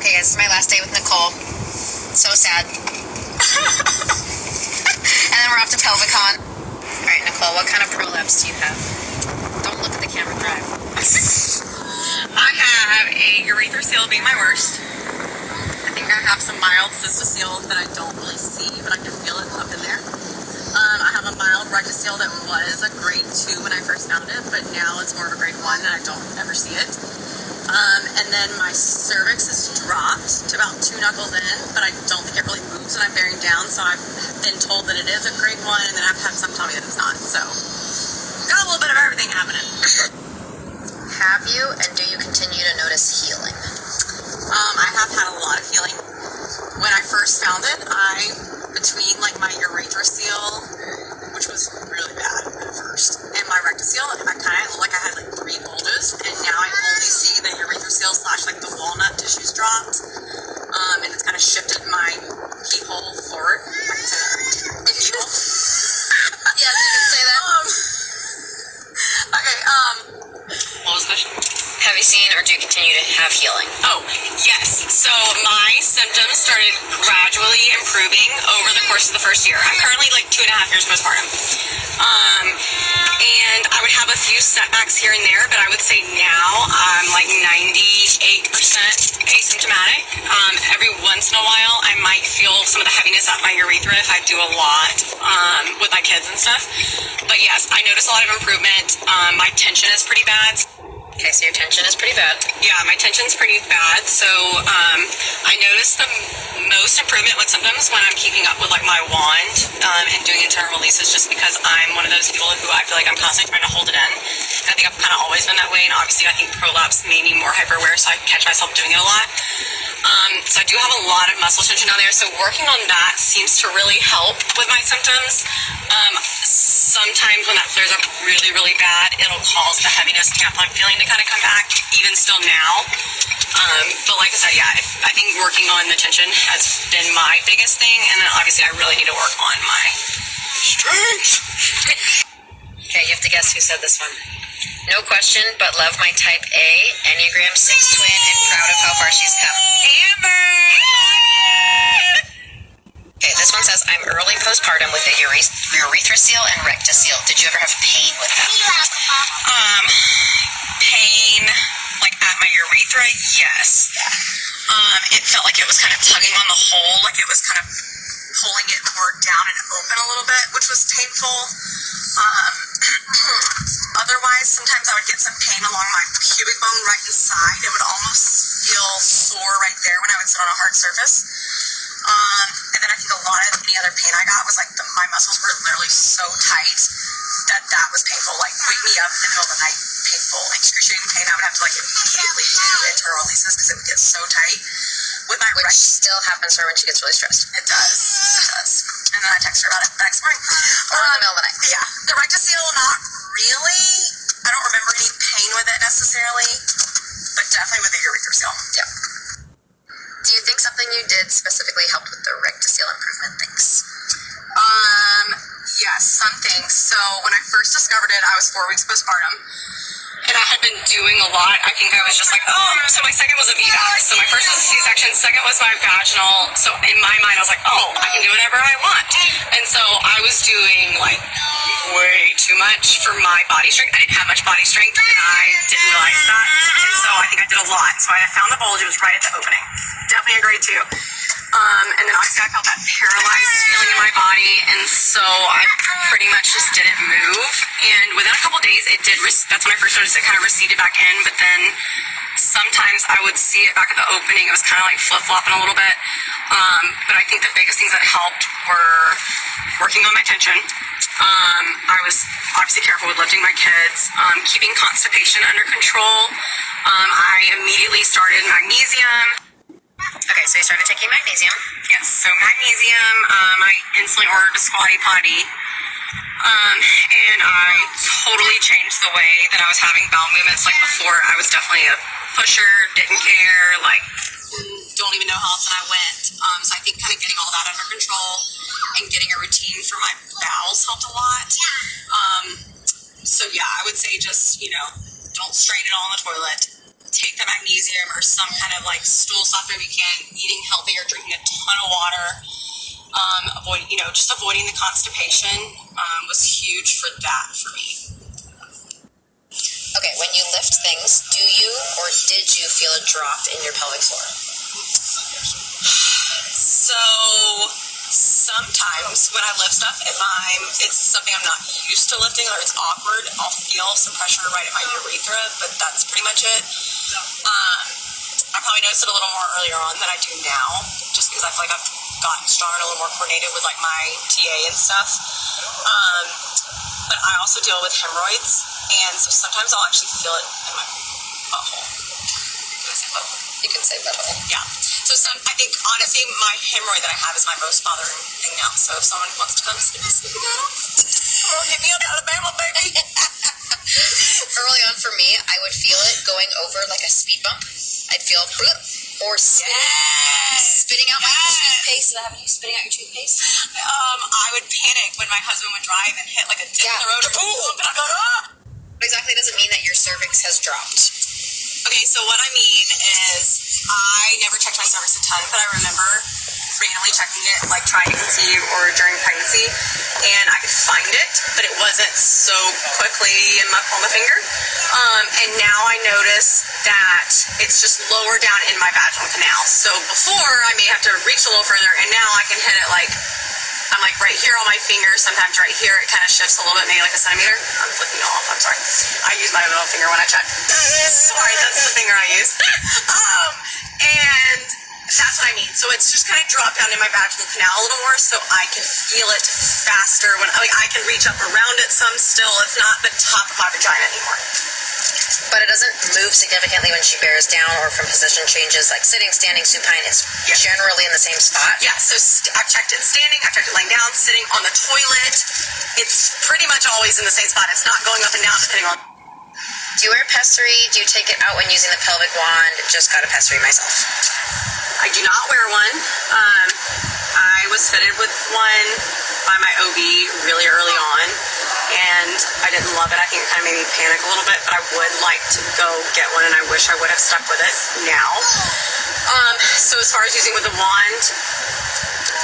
Okay, guys, this is my last day with Nicole. So sad. And then we're off to Pelvicon. Alright, Nicole, what kind of prolapse do you have? Don't look at the camera, drive. I have a urethra seal being my worst. I think I have some mild cystocele that I don't really see, but I can feel it up in there. I have a mild rectocele that was a grade 2 when I first found it, but now it's more of a grade 1 and I don't ever see it. And then my cervix is dropped to about 2 knuckles in, but I don't think it really moves when I'm bearing down, so I've been told that it is a grade 1, and then I've had some tell me that it's not, so got a little bit of everything happening. Have you, and do you continue to notice healing? I have had a lot of healing. When I first found it, between like my urethra seal, which was really bad at first, and my rectocele, I kind of looked like I had like 3 bulges, and now I only see the urethra seal / like the walnut tissues dropped, and it's kind of shifted my pee hole forward. I can say that. Pee hole? Yes, you can say that. Okay, what was the question? Have you seen, or do you continue to have healing? Oh, yes. So my symptoms started gradually improving over the course of the first year. I'm currently like 2.5 years postpartum. And I would have a few setbacks here and there, but I would say now I'm like 98% asymptomatic. Every once in a while, I might feel some of the heaviness at my urethra if I do a lot with my kids and stuff. But yes, I notice a lot of improvement. My tension is pretty bad. Okay, so your tension is pretty bad. Yeah, my tension's pretty bad, so I notice the most improvement with symptoms when I'm keeping up with like my wand and doing internal releases, just because I'm one of those people who I feel like I'm constantly trying to hold it in. And I think I've kind of always been that way, and obviously I think prolapse made me more hyper-aware, so I catch myself doing it a lot. So I do have a lot of muscle tension down there, so working on that seems to really help with my symptoms. Sometimes when that flares up really, really bad, it'll cause the heaviness that I'm feeling to kind of come back, even still now. But like I said, yeah, I think working on the tension has been my biggest thing, and then obviously I really need to work on my strength. Okay, you have to guess who said this one. No question, but love my type A, Enneagram 6 twin, and proud of how far she's come. Amber! Okay, this one says, I'm early postpartum with a urethra seal and rectocele. Did you ever have pain with them? Pain, like at my urethra, yes. It felt like it was kind of tugging on the hole, like it was kind of pulling it more down and open a little bit, which was painful. Otherwise, sometimes I would get some pain along my pubic bone right inside. It would almost feel sore right there when I would sit on a hard surface. And then I think a lot of any other pain I got was like my muscles were literally so tight that was painful. Like wake me up in the middle of the night, painful, excruciating pain. I would have to like immediately do internal releases because it would get so tight. With my Which still happens to her when she gets really stressed. It does. It does. And then I text her about it the next morning. Or in the middle of the night. Yeah. The rectocele, not really. I don't remember any pain with it necessarily, but definitely with the urethra seal. Yep. Do you think something you did specifically helped with the rectocele improvement? Thanks. Yes, some things. So when I first discovered it, I was 4 weeks postpartum. And I had been doing a lot. I think I was just like, oh, so my second was a VBAC. So my first was a C-section, second was my vaginal. So in my mind, I was like, oh, I can do whatever I want. And so I was doing like way too much for my body strength. I didn't have much body strength, and I didn't realize that. And so I think I did a lot. So I found the bulge. It was right at the opening. Definitely a grade 2. And then obviously I felt that paralyzed feeling in my body, and so I pretty much just didn't move. And within a couple days, it did. That's when I first noticed it kind of receded back in. But then sometimes I would see it back at the opening. It was kind of like flip-flopping a little bit. But I think the biggest things that helped were working on my tension. I was obviously careful with lifting my kids, keeping constipation under control. I immediately started magnesium. Okay, so you started taking magnesium. Yes, so magnesium, I instantly ordered a squatty potty, and I totally changed the way that I was having bowel movements. Like before, I was definitely a pusher, didn't care, like don't even know how often I went. So I think kind of getting all that under control and getting a routine for my bowels helped a lot. So yeah, I would say just, don't strain it all in the toilet. Take the magnesium or some kind of like stool softener we can, eating healthy or drinking a ton of water, just avoiding the constipation was huge for that for me. Okay, when you lift things, do you or did you feel a drop in your pelvic floor? So sometimes when I lift stuff, if it's something I'm not used to lifting or it's awkward, I'll feel some pressure right at my urethra, but that's pretty much it. I probably noticed it a little more earlier on than I do now, just because I feel like I've gotten stronger and a little more coordinated with like my TA and stuff. But I also deal with hemorrhoids, and so sometimes I'll actually feel it in my butthole. Can I say butthole? You can say butthole. Yeah. So I think honestly my hemorrhoid that I have is my most bothering thing now. So if someone wants to come see me, come on, hit me up, Alabama, baby. Early on for me, I would feel it going over like a speed bump. I'd feel or spitting out my toothpaste. Did that happen to you, spitting out your toothpaste? I would panic when my husband would drive and hit like a dip in the road or boom, and I'd go, ah! But exactly doesn't mean that your cervix has dropped. Okay, so what I mean is I never checked my cervix a ton, but I remember randomly checking it, like trying to conceive or during pregnancy, and I could find it, but it wasn't so quickly in my palm of finger. And now I notice that it's just lower down in my vaginal canal. So before I may have to reach a little further, and now I can hit it like I'm like right here on my finger. Sometimes right here it kind of shifts a little bit, maybe like a centimeter. I'm flipping off. I'm sorry. I use my middle finger when I check. Sorry, that's the finger I use. And that's what I mean. So it's just kind of dropped down in my vaginal canal a little more, so I can feel it faster when I can reach up around it some still. It's not the top of my vagina anymore. But it doesn't move significantly when she bears down or from position changes, like sitting, standing, supine. It's generally in the same spot. Yeah, so I've checked it standing, I've checked it laying down, sitting on the toilet. It's pretty much always in the same spot. It's not going up and down depending on... Do you wear pessary? Do you take it out when using the pelvic wand? Just got a pessary myself. I do not wear one. I was fitted with one by my OB really early on, and I didn't love it. I think it kind of made me panic a little bit, but I would like to go get one, and I wish I would have stuck with it now. So as far as using with the wand,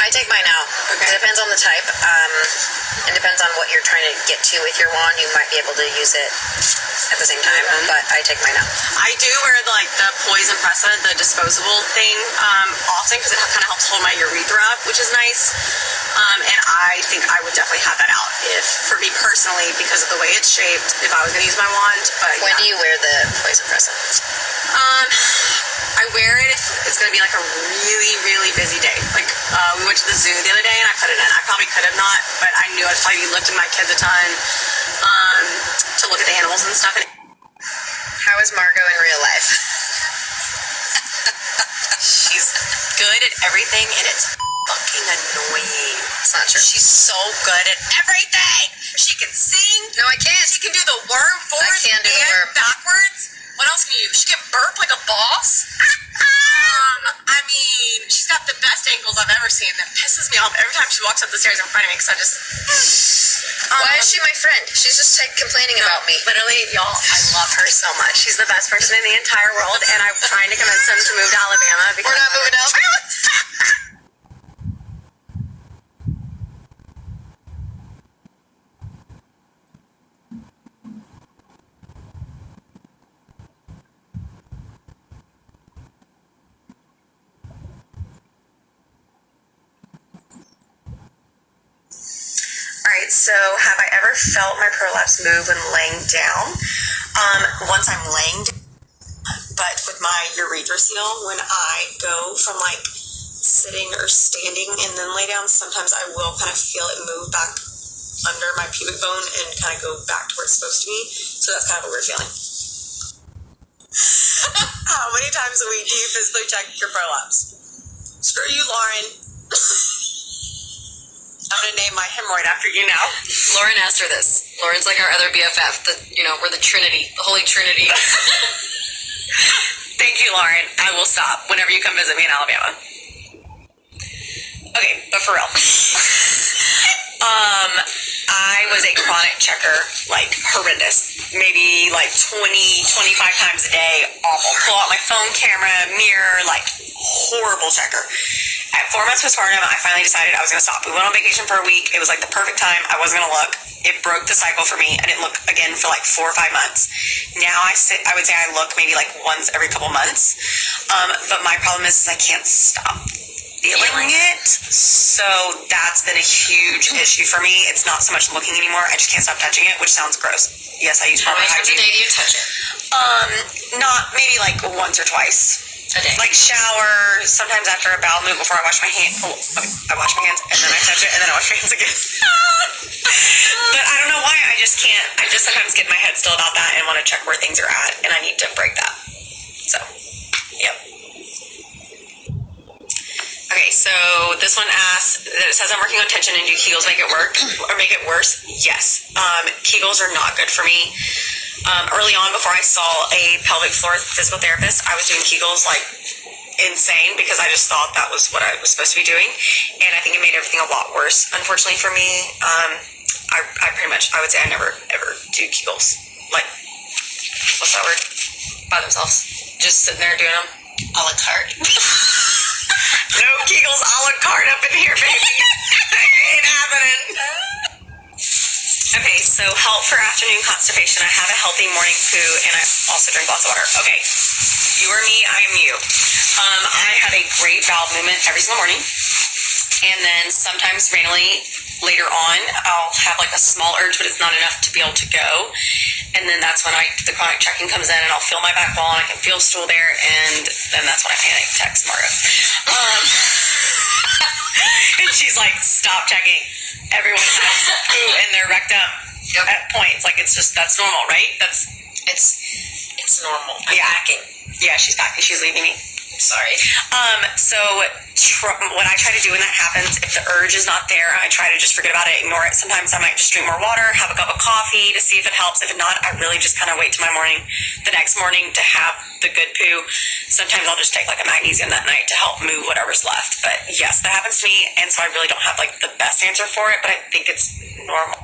I take mine out. Okay. It depends on the type. It depends on what you're trying to get to with your wand. You might be able to use it at the same time, but I take mine out. I do wear the poison pressa, the disposable thing, often because it kind of helps hold my urethra up, which is nice. And I think I would definitely have that out for me personally, because of the way it's shaped, if I was going to use my wand. But when do you wear the poison pressa? I wear it if it's going to be like a really, really busy day. Like we went to the zoo the other day and I put it in. I probably could have not, but I knew I'd probably be lifting my kids a ton to look at the animals and stuff. How is Margot in real life? She's good at everything, and it's fucking annoying. It's not true. She's so good at everything. She can sing. No, I can't. She can do the worm forwards I can't do the worm. backwards. What else can you do? She can burp like a boss. I mean, she's got the best ankles I've ever seen. That pisses me off every time she walks up the stairs in front of me, because I just... Why is she my friend? She's just complaining about me. Literally, y'all, I love her so much. She's the best person in the entire world, and I'm trying to convince them to move to Alabama. We're not moving to Alabama. Alright, so have I ever felt my prolapse move when laying down? Once I'm laying down, but with my urethra seal, when I go from sitting or standing and then lay down, sometimes I will kind of feel it move back under my pubic bone and kind of go back to where it's supposed to be. So that's kind of a weird feeling. How many times a week do you physically check your prolapse? Screw you, Lauren. I'm going to name my hemorrhoid after you now. Lauren asked her this. Lauren's like our other BFF. We're the Trinity, the Holy Trinity. Thank you, Lauren. I will stop whenever you come visit me in Alabama. Okay, but for real. I was a chronic checker, like horrendous. Maybe like 20, 25 times a day. Awful. Pull out my phone camera, mirror, like horrible checker. At 4 months postpartum, I finally decided I was going to stop. We went on vacation for a week. It was like the perfect time. I wasn't going to look. It broke the cycle for me. I didn't look again for like 4 or 5 months. Now I would say I look maybe like once every couple months. But my problem is I can't stop feeling it. So that's been a huge issue for me. It's not so much looking anymore. I just can't stop touching it, which sounds gross. Yes, I use How proper many times a hygiene. day do you touch it? Not maybe like once or twice. A day. Like shower, sometimes after a bowel movement before I wash my hands. Oh, okay. I wash my hands and then I touch it and then I wash my hands again. But I don't know why. I just can't. I just sometimes get my head still about that and want to check where things are at, and I need to break that. So, yep. Okay, so this one asks, it says I'm working on tension, and do Kegels make it work or make it worse? Yes. Kegels are not good for me. Early on, before I saw a pelvic floor physical therapist, I was doing Kegels like insane because I just thought that was what I was supposed to be doing, and I think it made everything a lot worse. Unfortunately for me, I pretty much, I would say I never ever do Kegels. Like, what's that word? By themselves. Just sitting there doing them. A la carte. No Kegels a la carte up in here, baby. Ain't happening. Okay, so help for afternoon constipation. I have a healthy morning poo, and I also drink lots of water. Okay, you are me, I am you. I have a great bowel movement every single morning, and then sometimes randomly later on, I'll have like a small urge, but it's not enough to be able to go. And then that's when the chronic checking comes in, and I'll feel my back wall, and I can feel stool there, and then that's when I panic, text Margo. And she's like, stop checking. Everyone has poo in their rectum at points. Like, it's just, that's normal, right? It's normal. I'm packing. Yeah, she's packing. She's leaving me. Sorry. So what I try to do when that happens, if the urge is not there, I try to just forget about it, ignore it. Sometimes I might just drink more water, have a cup of coffee to see if it helps. If not, I really just kind of wait till the next morning to have the good poo. Sometimes I'll just take like a magnesium that night to help move whatever's left. But yes, that happens to me, and so I really don't have like the best answer for it, but I think it's normal.